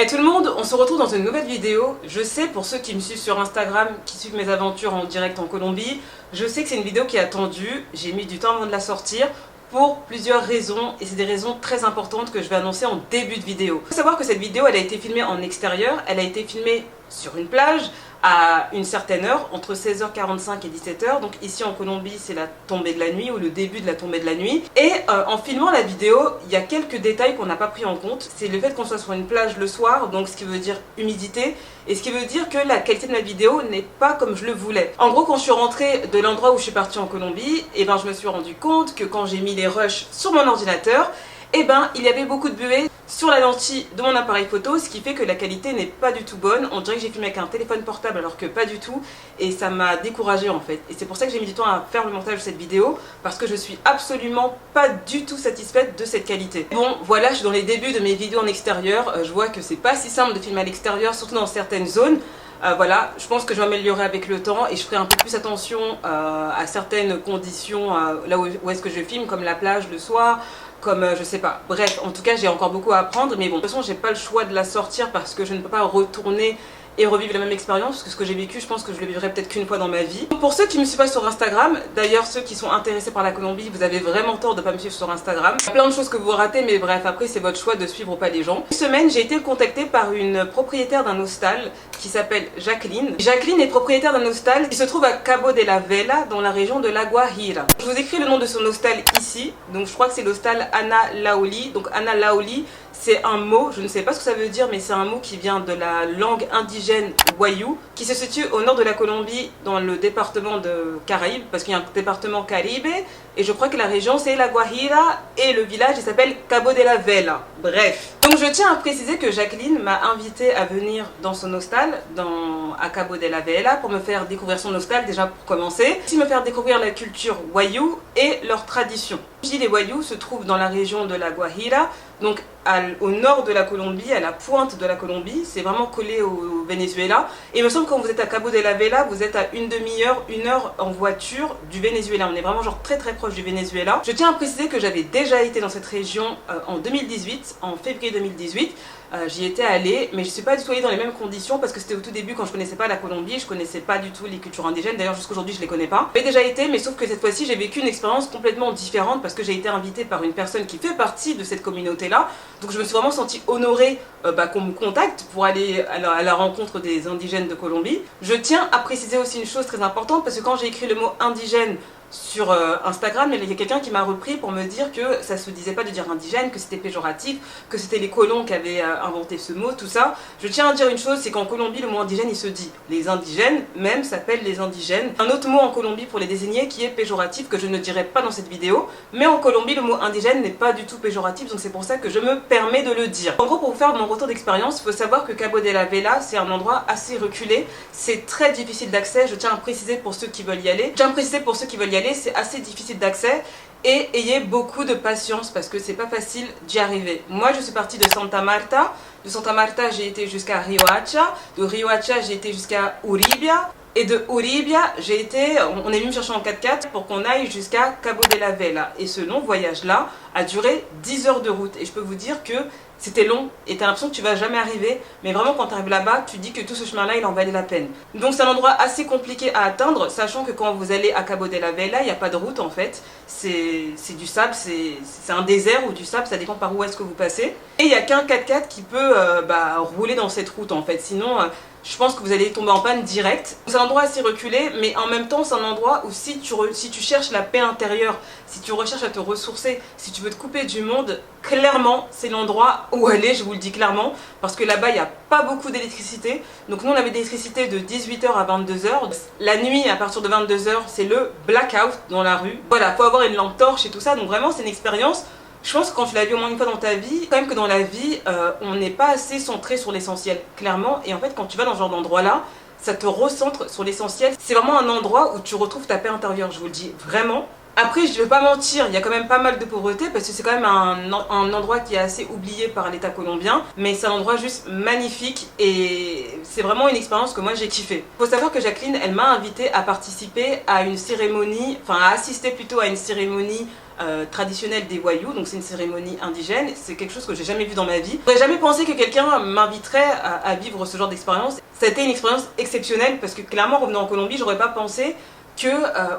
Hey tout le monde, on se retrouve dans une nouvelle vidéo. Je sais, pour ceux qui me suivent sur Instagram, qui suivent mes aventures en direct en Colombie, je sais que c'est une vidéo qui est attendue. J'ai mis du temps avant de la sortir pour plusieurs raisons, et c'est des raisons très importantes que je vais annoncer en début de vidéo. Il faut savoir que cette vidéo, elle a été filmée en extérieur, elle a été filmée sur une plage à une certaine heure, entre 16h45 et 17h. Donc ici en Colombie, c'est la tombée de la nuit ou le début de la tombée de la nuit. Et en filmant la vidéo, il y a quelques détails qu'on n'a pas pris en compte. C'est le fait qu'on soit sur une plage le soir, donc ce qui veut dire humidité, et ce qui veut dire que la qualité de ma vidéo n'est pas comme je le voulais. En gros, quand je suis rentrée de l'endroit où je suis partie en Colombie, et ben je me suis rendu compte que quand j'ai mis les rushs sur mon ordinateur, et ben il y avait beaucoup de buée sur la lentille de mon appareil photo, ce qui fait que la qualité n'est pas du tout bonne. On dirait que j'ai filmé avec un téléphone portable alors que pas du tout, et ça m'a découragée en fait. Et c'est pour ça que j'ai mis du temps à faire le montage de cette vidéo, parce que je suis absolument pas du tout satisfaite de cette qualité. Bon voilà, je suis dans les débuts de mes vidéos en extérieur, je vois que c'est pas si simple de filmer à l'extérieur, surtout dans certaines zones. Voilà, je pense que je vais m'améliorer avec le temps et je ferai un peu plus attention à certaines conditions là où est-ce que je filme, comme la plage le soir, comme je sais pas. Bref, en tout cas j'ai encore beaucoup à apprendre, mais bon, de toute façon j'ai pas le choix de la sortir parce que je ne peux pas retourner et revivre la même expérience, parce que ce que j'ai vécu, je pense que je le vivrai peut-être qu'une fois dans ma vie. Pour ceux qui me suivent pas sur Instagram, d'ailleurs ceux qui sont intéressés par la Colombie, vous avez vraiment tort de pas me suivre sur Instagram. Il y a plein de choses que vous ratez, mais bref, après c'est votre choix de suivre ou pas les gens. Cette semaine, j'ai été contactée par une propriétaire d'un hostel qui s'appelle Jacqueline. Jacqueline est propriétaire d'un hostel qui se trouve à Cabo de la Vela, dans la région de La Guajira. Je vous écris le nom de son hostel ici, donc je crois que c'est l'hostel Ana Laoli. Donc Ana Laoli, c'est un mot, je ne sais pas ce que ça veut dire, mais c'est un mot qui vient de la langue indigène Wayuu, qui se situe au nord de la Colombie, dans le département de Caraïbes, parce qu'il y a un département Caribe, et je crois que la région c'est La Guajira, et le village il s'appelle Cabo de la Vela. Bref. Donc je tiens à préciser que Jacqueline m'a invité à venir dans son hostel, à Cabo de la Vela, pour me faire découvrir son hostel, déjà pour commencer, aussi me faire découvrir la culture Wayuu et leurs traditions. Les Wayuu se trouvent dans la région de La Guajira, donc au nord de la Colombie, à la pointe de la Colombie, c'est vraiment collé au Venezuela. Et il me semble que quand vous êtes à Cabo de la Vela, vous êtes à une demi-heure, une heure en voiture du Venezuela. On est vraiment genre très proche du Venezuela. Je tiens à préciser que j'avais déjà été dans cette région en 2018, en février 2018. J'y étais allée, mais je ne suis pas du tout allée dans les mêmes conditions parce que c'était au tout début quand je connaissais pas la Colombie, je connaissais pas du tout les cultures indigènes, d'ailleurs jusqu'aujourd'hui je les connais pas. J'avais déjà été, mais sauf que cette fois-ci j'ai vécu une expérience complètement différente parce que j'ai été invitée par une personne qui fait partie de cette communauté-là. Donc je me suis vraiment sentie honorée qu'on me contacte pour aller à la rencontre des indigènes de Colombie. Je tiens à préciser aussi une chose très importante, parce que quand j'ai écrit le mot indigène sur Instagram, il y a quelqu'un qui m'a repris pour me dire que ça se disait pas de dire indigène, que c'était péjoratif, que c'était les colons qui avaient inventé ce mot, tout ça. Je tiens à dire une chose, c'est qu'en Colombie, le mot indigène, il se dit. Les indigènes, même, s'appellent les indigènes. Un autre mot en Colombie pour les désigner qui est péjoratif, que je ne dirai pas dans cette vidéo, mais en Colombie, le mot indigène n'est pas du tout péjoratif, donc c'est pour ça que je me permets de le dire. En gros, pour vous faire mon retour d'expérience, il faut savoir que Cabo de la Vela, c'est un endroit assez reculé, c'est très difficile d'accès, je tiens à préciser pour ceux qui veulent y aller. C'est assez difficile d'accès, et ayez beaucoup de patience parce que c'est pas facile d'y arriver. Moi je suis partie de Santa Marta, j'ai été jusqu'à Riohacha, de Riohacha j'ai été jusqu'à Uribia, et de Uribia on est venu me chercher en 4x4 pour qu'on aille jusqu'à Cabo de la Vela, et ce long voyage là a duré 10 heures de route, et je peux vous dire que c'était long et t'as l'impression que tu vas jamais arriver, mais vraiment quand tu arrives là-bas, tu dis que tout ce chemin-là, il en valait la peine. Donc c'est un endroit assez compliqué à atteindre, sachant que quand vous allez à Cabo de la Vela, il n'y a pas de route en fait, c'est du sable, c'est un désert ou du sable, ça dépend par où est-ce que vous passez. Et il n'y a qu'un 4x4 qui peut rouler dans cette route en fait, sinon je pense que vous allez tomber en panne direct. C'est un endroit assez reculé, mais en même temps c'est un endroit où si tu cherches la paix intérieure, si tu recherches à te ressourcer, si tu veux te couper du monde, clairement c'est l'endroit où aller, je vous le dis clairement, parce que là-bas il n'y a pas beaucoup d'électricité. Donc nous on avait de l'électricité de 18h à 22h. La nuit à partir de 22h c'est le blackout dans la rue. Voilà, faut avoir une lampe torche et tout ça, donc vraiment c'est une expérience. Je pense que quand tu l'as vu au moins une fois dans ta vie, quand même que dans la vie, on n'est pas assez centré sur l'essentiel, clairement. Et en fait, quand tu vas dans ce genre d'endroit-là, ça te recentre sur l'essentiel. C'est vraiment un endroit où tu retrouves ta paix intérieure, je vous le dis vraiment. Après, je ne veux pas mentir, il y a quand même pas mal de pauvreté parce que c'est quand même un endroit qui est assez oublié par l'État colombien, mais c'est un endroit juste magnifique et c'est vraiment une expérience que moi j'ai kiffé. Faut savoir que Jacqueline, elle m'a invitée à participer à une cérémonie, enfin à assister plutôt à une cérémonie traditionnelle des Wayuu, donc c'est une cérémonie indigène, c'est quelque chose que j'ai jamais vu dans ma vie. J'aurais jamais pensé que quelqu'un m'inviterait à vivre ce genre d'expérience. Ça a été une expérience exceptionnelle parce que clairement, revenant en Colombie, j'aurais pas pensé que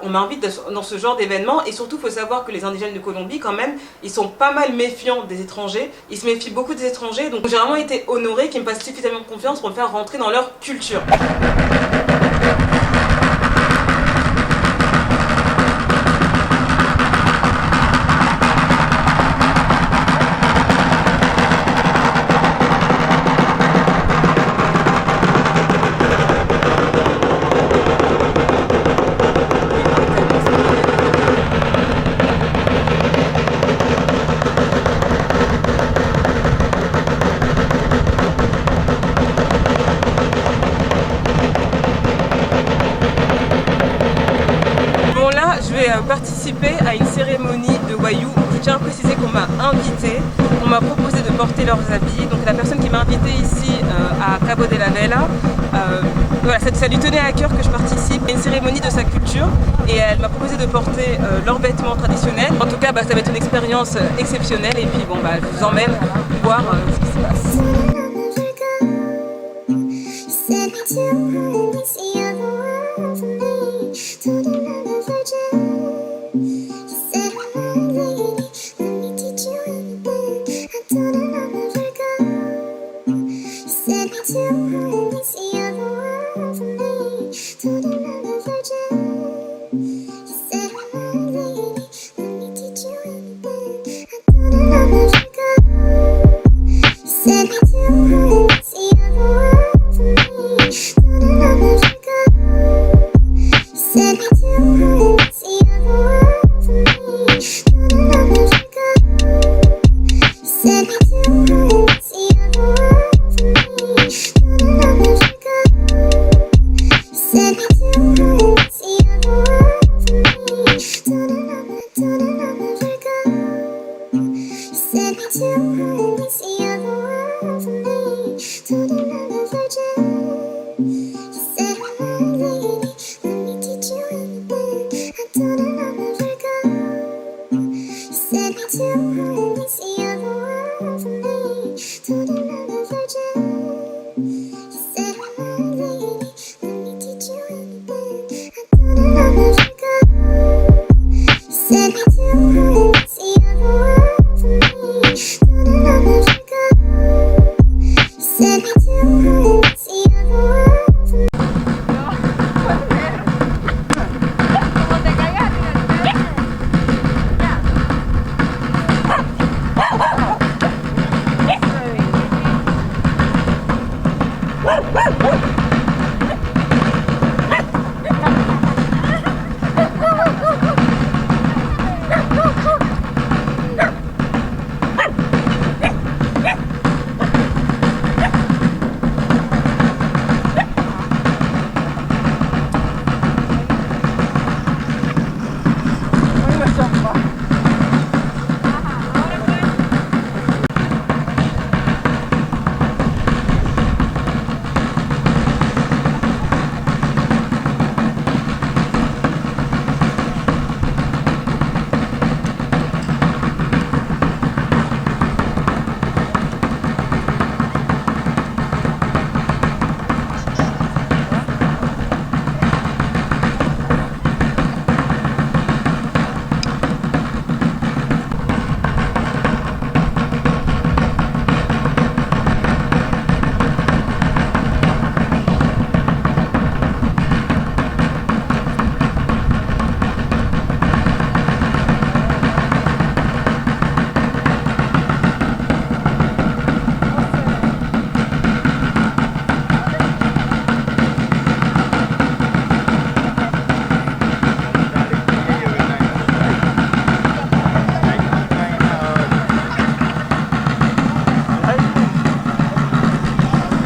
on m'invite dans ce genre d'événement. Et surtout, il faut savoir que les indigènes de Colombie, quand même, ils sont pas mal méfiants des étrangers. Ils se méfient beaucoup des étrangers. Donc j'ai vraiment été honorée qu'ils me fassent suffisamment confiance pour me faire rentrer dans leur culture. Participer à une cérémonie de Wayuu. Je tiens à préciser qu'on m'a invité, on m'a proposé de porter leurs habits. Donc la personne qui m'a invité ici à Cabo de la Vela, voilà, ça lui tenait à cœur que je participe à une cérémonie de sa culture et elle m'a proposé de porter leurs vêtements traditionnels. En tout cas, ça va être une expérience exceptionnelle et puis bon, je vous emmène voir ce qui se passe.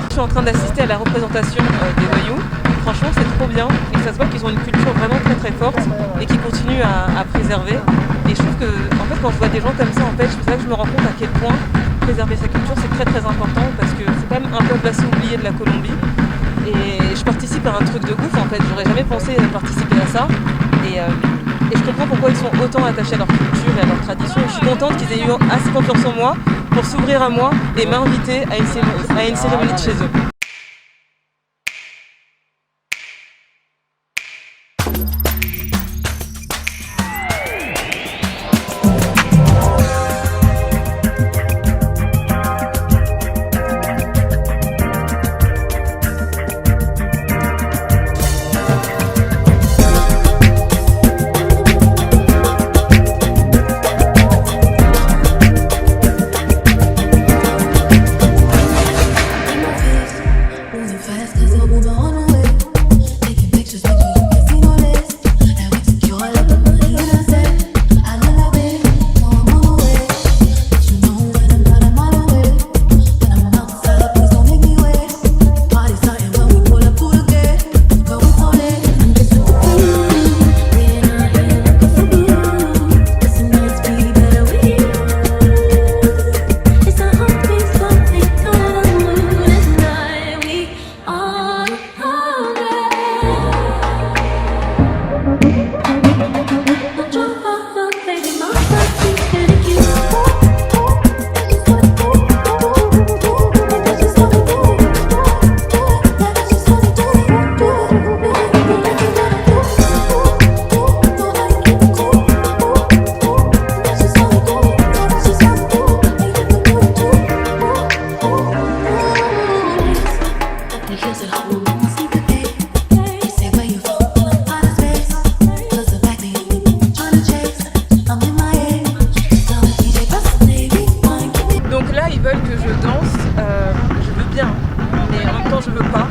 Je suis en train d'assister à la représentation des Wayuu franchement c'est trop bien et ça se voit qu'ils ont une culture vraiment très très forte et qui continuent à préserver. Et je trouve que en fait quand je vois des gens comme ça, en fait, c'est là que je me rends compte à quel point préserver sa culture c'est très très important, parce que c'est quand même un peuple assez oublié de la Colombie. Et je participe à un truc de ouf en fait, j'aurais jamais pensé participer à ça. Et je comprends pourquoi ils sont autant attachés à leur culture et à leur tradition. Je suis contente qu'ils aient eu assez confiance en moi pour s'ouvrir à moi et m'inviter à une cérémonie de chez eux. Donc là ils veulent que je danse, je veux bien, mais en même temps je veux pas,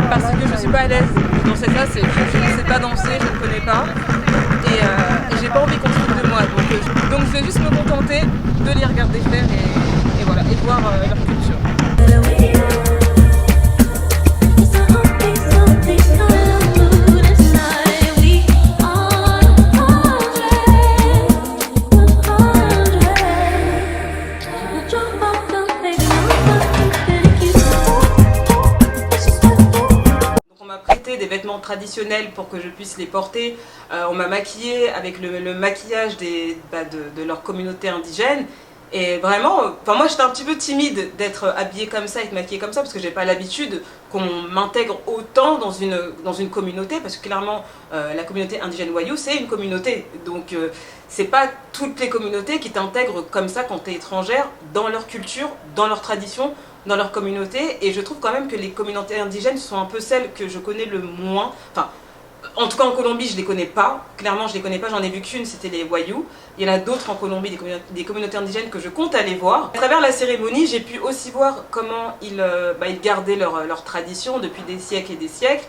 parce que je suis pas à l'aise. Danser ça, c'est je ne sais pas danser, je ne connais pas, et j'ai pas envie qu'on se foute de moi, donc je vais juste me contenter de les regarder faire et voilà, et voir leur culture. Des vêtements traditionnels pour que je puisse les porter. On m'a maquillée avec le maquillage de leur communauté indigène. Et vraiment, moi j'étais un petit peu timide d'être habillée comme ça, être maquillée comme ça, parce que j'ai pas l'habitude qu'on m'intègre autant dans une communauté, parce que clairement la communauté indigène Wayuu c'est une communauté, donc c'est pas toutes les communautés qui t'intègrent comme ça quand tu es étrangère dans leur culture, dans leur tradition, dans leur communauté. Et je trouve quand même que les communautés indigènes sont un peu celles que je connais le moins. Enfin, en tout cas en Colombie je les connais pas, clairement je les connais pas, j'en ai vu qu'une, c'était les Wayuu. Il y en a d'autres en Colombie, des communautés indigènes que je compte aller voir. À travers la cérémonie, j'ai pu aussi voir comment ils gardaient leur tradition depuis des siècles et des siècles.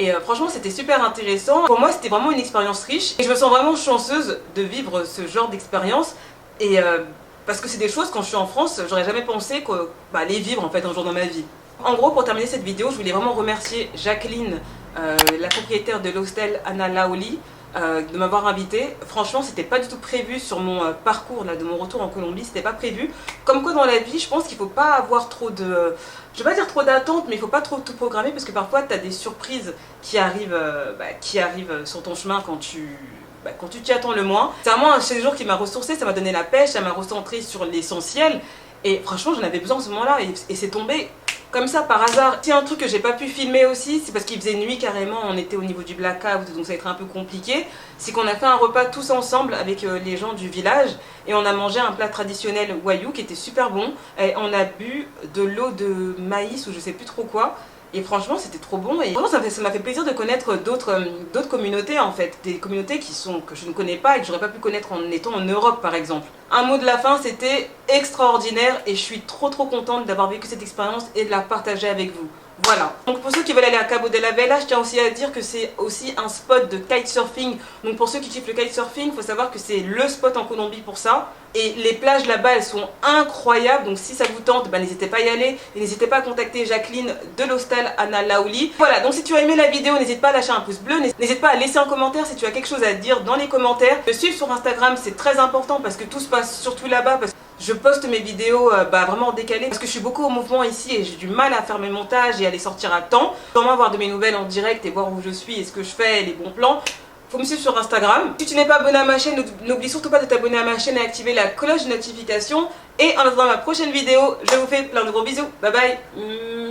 Et franchement c'était super intéressant. Pour moi c'était vraiment une expérience riche et je me sens vraiment chanceuse de vivre ce genre d'expérience. Et parce que c'est des choses, quand je suis en France, j'aurais jamais pensé les vivre en fait un jour dans ma vie. En gros, pour terminer cette vidéo, je voulais vraiment remercier Jacqueline, la propriétaire de l'hostel Anna Laoli, de m'avoir invitée. Franchement, c'était pas du tout prévu sur mon parcours là, de mon retour en Colombie, c'était pas prévu. Comme quoi dans la vie, je pense qu'il faut pas avoir trop de... Je vais pas dire trop d'attentes, mais il faut pas trop tout programmer, parce que parfois tu as des surprises qui arrivent sur ton chemin quand tu t'y attends le moins. C'est vraiment un séjour qui m'a ressourcée, ça m'a donné la pêche, ça m'a recentré sur l'essentiel. Et franchement, j'en avais besoin en ce moment-là, et c'est tombé comme ça par hasard. C'est un truc que j'ai pas pu filmer aussi, c'est parce qu'il faisait nuit carrément, on était au niveau du blackout, donc ça a été un peu compliqué. C'est qu'on a fait un repas tous ensemble avec les gens du village, et on a mangé un plat traditionnel Wayuu qui était super bon, et on a bu de l'eau de maïs ou je sais plus trop quoi. Et franchement c'était trop bon, et vraiment ça m'a fait plaisir de connaître d'autres communautés en fait, des communautés que je ne connais pas et que j'aurais pas pu connaître en étant en Europe par exemple. Un mot de la fin, c'était extraordinaire et je suis trop contente d'avoir vécu cette expérience et de la partager avec vous. Voilà. Donc pour ceux qui veulent aller à Cabo de la Vela, je tiens aussi à dire que c'est aussi un spot de kitesurfing. Donc pour ceux qui kiffent le kitesurfing, il faut savoir que c'est le spot en Colombie pour ça. Et les plages là-bas, elles sont incroyables. Donc si ça vous tente, bah, n'hésitez pas à y aller. Et n'hésitez pas à contacter Jacqueline de l'hostel Anna Laouli. Voilà, donc si tu as aimé la vidéo, n'hésite pas à lâcher un pouce bleu. N'hésite pas à laisser un commentaire si tu as quelque chose à dire dans les commentaires. Me suivre sur Instagram, c'est très important parce que tout se passe surtout là-bas. Je poste mes vidéos vraiment en décalé parce que je suis beaucoup au mouvement ici et j'ai du mal à faire mes montages et à les sortir à temps. Vraiment avoir de mes nouvelles en direct et voir où je suis et ce que je fais, les bons plans. Faut me suivre sur Instagram. Si tu n'es pas abonné à ma chaîne, n'oublie surtout pas de t'abonner à ma chaîne et activer la cloche de notification. Et en attendant ma prochaine vidéo, je vous fais plein de gros bisous. Bye bye.